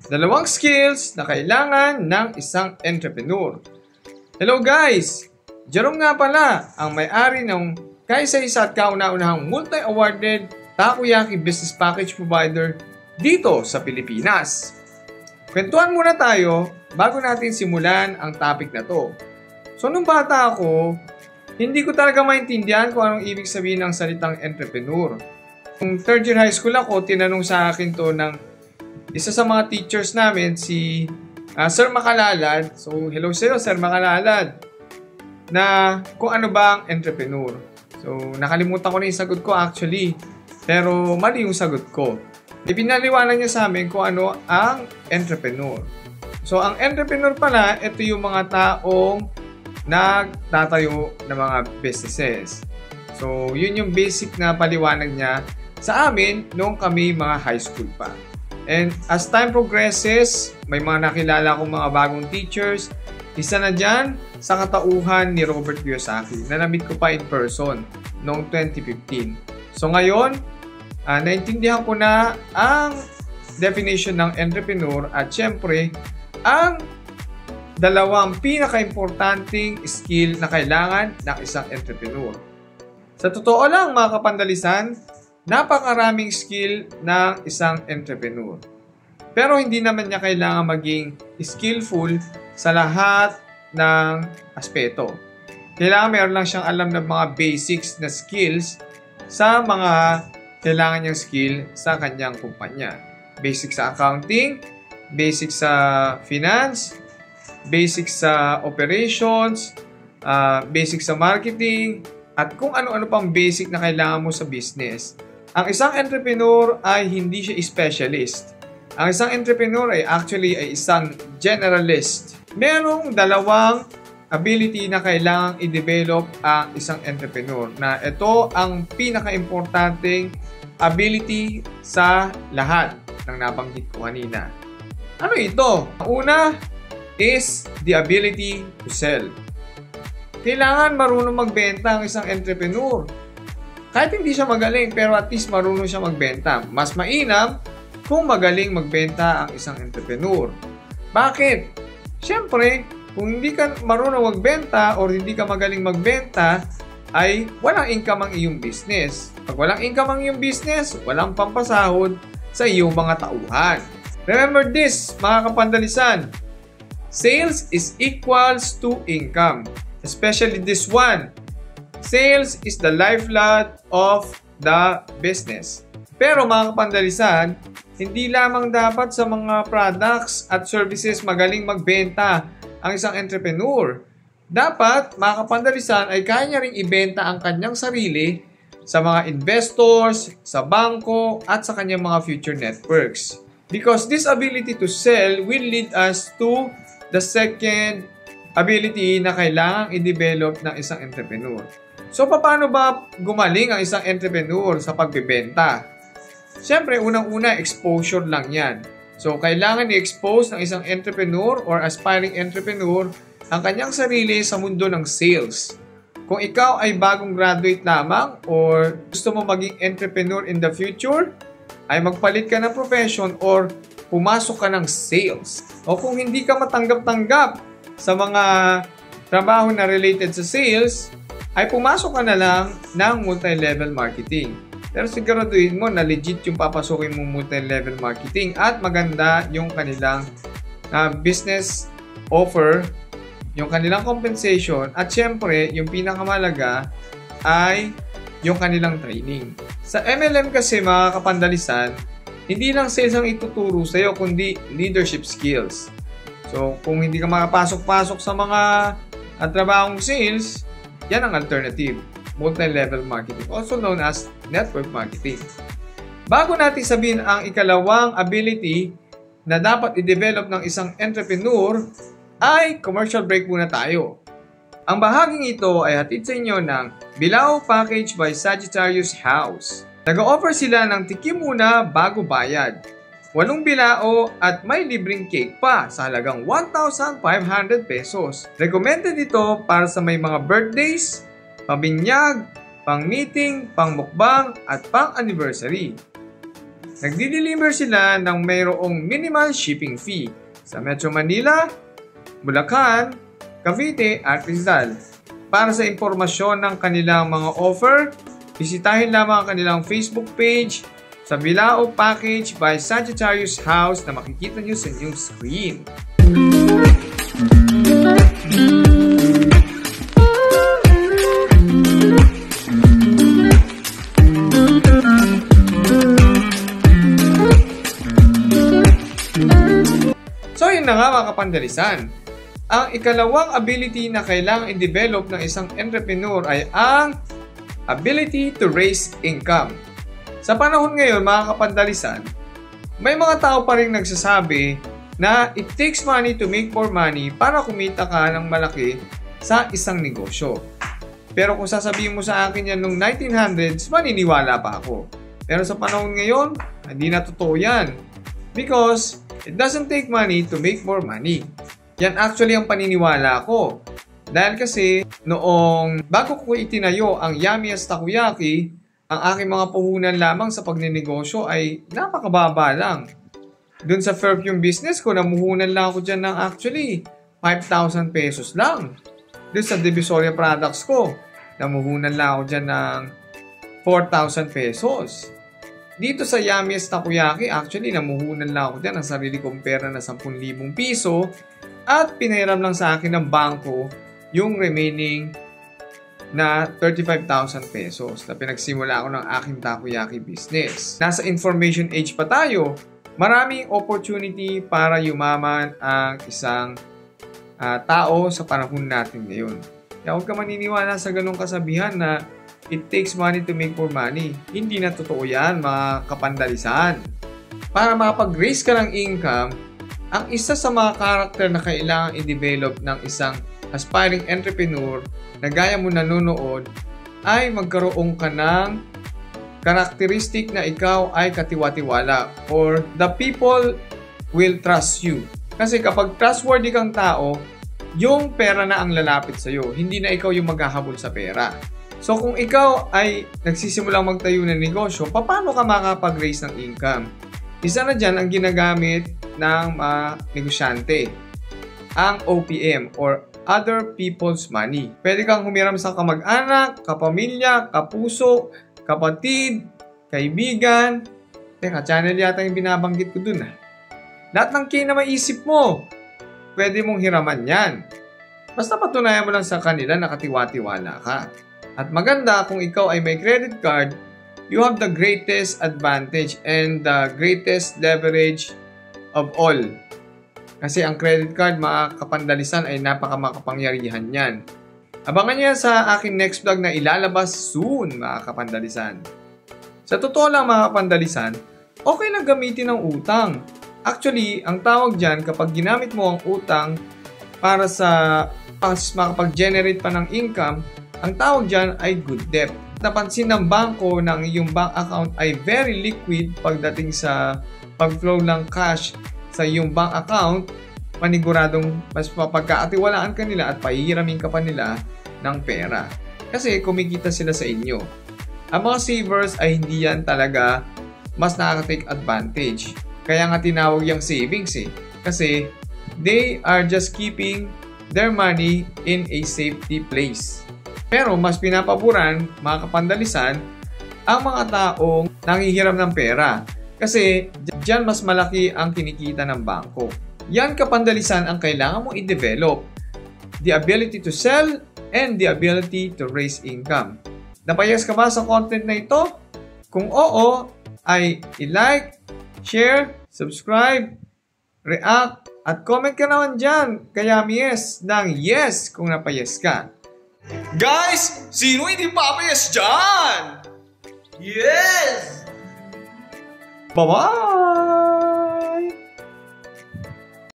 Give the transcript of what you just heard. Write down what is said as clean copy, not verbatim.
Dalawang skills na kailangan ng isang entrepreneur. Hello guys! Jerome nga pala, ang may-ari ng kaisa-isa at kauna-unahang multi-awarded Takoyaki Business Package Provider dito sa Pilipinas. Kwentuhan muna tayo bago natin simulan ang topic na to. So nung bata ako, hindi ko talaga maintindihan kung anong ibig sabihin ng salitang entrepreneur. Kung third year high school ako, tinanong sa akin to ng isa sa mga teachers namin, si Sir Makalalad. So, hello sa'yo, Sir Makalalad. Na kung ano ba ang entrepreneur. So, nakalimutan ko na yung sagot ko actually. Pero mali yung sagot ko. Ipinaliwanag niya sa amin kung ano ang entrepreneur. So, ang entrepreneur pala, ito yung mga taong nagtatayo ng mga businesses. So, yun yung basic na paliwanag niya sa amin noong kami mga high school pa. And as time progresses, may mga nakilala akong mga bagong teachers. Isa na dyan sa katauhan ni Robert Kiyosaki na na-meet ko pa in person noong 2015. So ngayon, naintindihan ko na ang definition ng entrepreneur at syempre, ang dalawang pinaka-importanting skill na kailangan ng isang entrepreneur. Sa totoo lang mga kapandalisan, napakaraming skill ng isang entrepreneur. Pero hindi naman niya kailangan maging skillful sa lahat ng aspeto. Kailangan meron lang siyang alam ng mga basics na skills sa mga kailangan niyang skill sa kanyang kumpanya. Basic sa accounting, basic sa finance, basic sa operations, basic sa marketing, at kung ano-ano pang basic na kailangan mo sa business. Ang isang entrepreneur ay hindi siya specialist. Ang isang entrepreneur ay actually ay isang generalist. Merong dalawang ability na kailangang i-develop ang isang entrepreneur na ito ang pinaka-importanting ability sa lahat ng nabanggit ko kanina. Ano ito? Una is the ability to sell. Kailangan marunong magbenta ang isang entrepreneur. Kahit hindi siya magaling, pero at least marunong siya magbenta. Mas mainam kung magaling magbenta ang isang entrepreneur. Bakit? Siyempre, kung hindi ka marunong magbenta or hindi ka magaling magbenta, ay walang income ang iyong business. Pag walang income ang iyong business, walang pampasahod sa iyong mga tauhan. Remember this, mga kapandalisan. Sales is equals to income. Especially this one. Sales is the lifeblood of the business. Pero mga kapandalisan, hindi lamang dapat sa mga products at services magaling magbenta ang isang entrepreneur. Dapat, mga kapandalisan, ay kaya niya ring ibenta ang kanyang sarili sa mga investors, sa bangko, at sa kanyang mga future networks. Because this ability to sell will lead us to the second ability na kailangang i-develop ng isang entrepreneur. So, paano ba gumaling ang isang entrepreneur sa pagbebenta? Siyempre, unang-una, exposure lang yan. So, kailangan i-expose ng isang entrepreneur or aspiring entrepreneur ang kanyang sarili sa mundo ng sales. Kung ikaw ay bagong graduate lamang or gusto mo maging entrepreneur in the future, ay magpalit ka ng profession or pumasok ka ng sales. O kung hindi ka matanggap-tanggap sa mga trabaho na related sa sales, ay pumasok ka na lang ng multi-level marketing. Pero siguraduhin mo na legit yung papasukin mong multi-level marketing at maganda yung kanilang business offer, yung kanilang compensation, at syempre, yung pinakamalaga ay yung kanilang training. Sa MLM kasi mga kapandalisan, hindi lang sales ang ituturo sa'yo, kundi leadership skills. So, kung hindi ka makapasok-pasok sa mga trabahong sales, yan ang alternative, multi-level marketing, also known as network marketing. Bago natin sabihin ang ikalawang ability na dapat i-develop ng isang entrepreneur, ay commercial break muna tayo. Ang bahaging ito ay hatid sa inyo ng Bilao Package by Sagittarius House. Nag-offer sila ng tikim muna bago bayad. 8 bilao at may libreng cake pa sa halagang 1,500 pesos. Recommended ito para sa may mga birthdays, pabinyag, pang-meeting, pang-mukbang at pang-anniversary. Nagdi-deliver sila ng mayroong minimal shipping fee sa Metro Manila, Bulacan, Cavite at Rizal. Para sa impormasyon ng kanilang mga offer, bisitahin lamang ang kanilang Facebook page sa Bilao Package by Sagittarius House na makikita nyo sa inyong screen. So yun na nga mga kapandalisan. Ang ikalawang ability na kailangang i-develop ng isang entrepreneur ay ang ability to raise income. Sa panahon ngayon mga kapandalisan, may mga tao pa rin nagsasabi na it takes money to make more money para kumita ka ng malaki sa isang negosyo. Pero kung sasabihin mo sa akin yan noong 1900s, maniniwala pa ako. Pero sa panahon ngayon, hindi na totoo yan. Because it doesn't take money to make more money. Yan actually ang paniniwala ko. Dahil kasi noong bago ko itinayo ang Yummiest Takoyaki, ang aking mga puhunan lamang sa pagninegosyo ay napakababa lang. Doon sa perfume business ko, namuhunan lang ako dyan ng actually 5,000 pesos lang. Doon sa Divisoria products ko, namuhunan lang ako dyan ng 4,000 pesos. Dito sa Yummiest Takoyaki, actually namuhunan lang ako dyan ng sarili kong pera na 10,000 piso at pinahiram lang sa akin ng bangko yung remaining na 35,000 pesos na pinagsimula ko ng aking takoyaki business. Nasa information age pa tayo, maraming opportunity para yumaman ang isang tao sa panahon natin ngayon. Kaya huwag ka maniniwala sa ganong kasabihan na it takes money to make more money. Hindi na totoo yan, mga kapandalisan. Para makapag-raise ka ng income, ang isa sa mga karakter na kailangan i-develop ng isang aspiring entrepreneur na gaya mo nanonood ay magkaroon ka ng karakteristik na ikaw ay katiwa-tiwala or the people will trust you. Kasi kapag trustworthy kang tao, yung pera na ang lalapit sa'yo, hindi na ikaw yung maghahabol sa pera. So kung ikaw ay nagsisimulang magtayo ng negosyo, paano ka makapag-raise ng income? Isa na dyan ang ginagamit ng negosyante, ang OPM or Other People's Money. Pwede kang humiram sa kamag-anak, kapamilya, kapuso, kapatid, kaibigan. Teka, channel yata yung binabanggit ko dun. Lahat ng kinamaisip mo, pwede mong hiraman yan. Basta patunayan mo lang sa kanila na katiwa-tiwala ka. At maganda kung ikaw ay may credit card, you have the greatest advantage and the greatest leverage of all. Kasi ang credit card, mga kapandalisan, ay napakamakapangyarihan yan. Abangan niya sa aking next vlog na ilalabas soon, mga kapandalisan. Sa totoo lang, mga kapandalisan, okay lang gamitin ang utang. Actually, ang tawag dyan, kapag ginamit mo ang utang para sa makapag-generate pa ng income, ang tawag dyan ay good debt. Napansin ng bangko ng iyong bank account ay very liquid pagdating sa pag-flow ng cash sa iyong bank account, paniguradong mas mapagkaatiwalaan ka nila at pahihiramin ka pa nila ng pera. Kasi kumikita sila sa inyo. Ang mga savers ay hindi yan talaga mas nakaka-take advantage. Kaya nga tinawag yung savings eh. Kasi they are just keeping their money in a safety place. Pero mas pinapaboran, mga kapandalisan, ang mga taong nanghihiram ng pera. Kasi dyan mas malaki ang kinikita ng bangko. Yan kapandalisan ang kailangan mong i-develop. The ability to sell and the ability to raise income. Napayas ka ba sa content na ito? Kung oo, ay i-like, share, subscribe, react, at comment ka naman dyan. Kaya yes ng yes kung napayas ka. Guys, sino hindi papayas dyan? Yes! Bye-bye!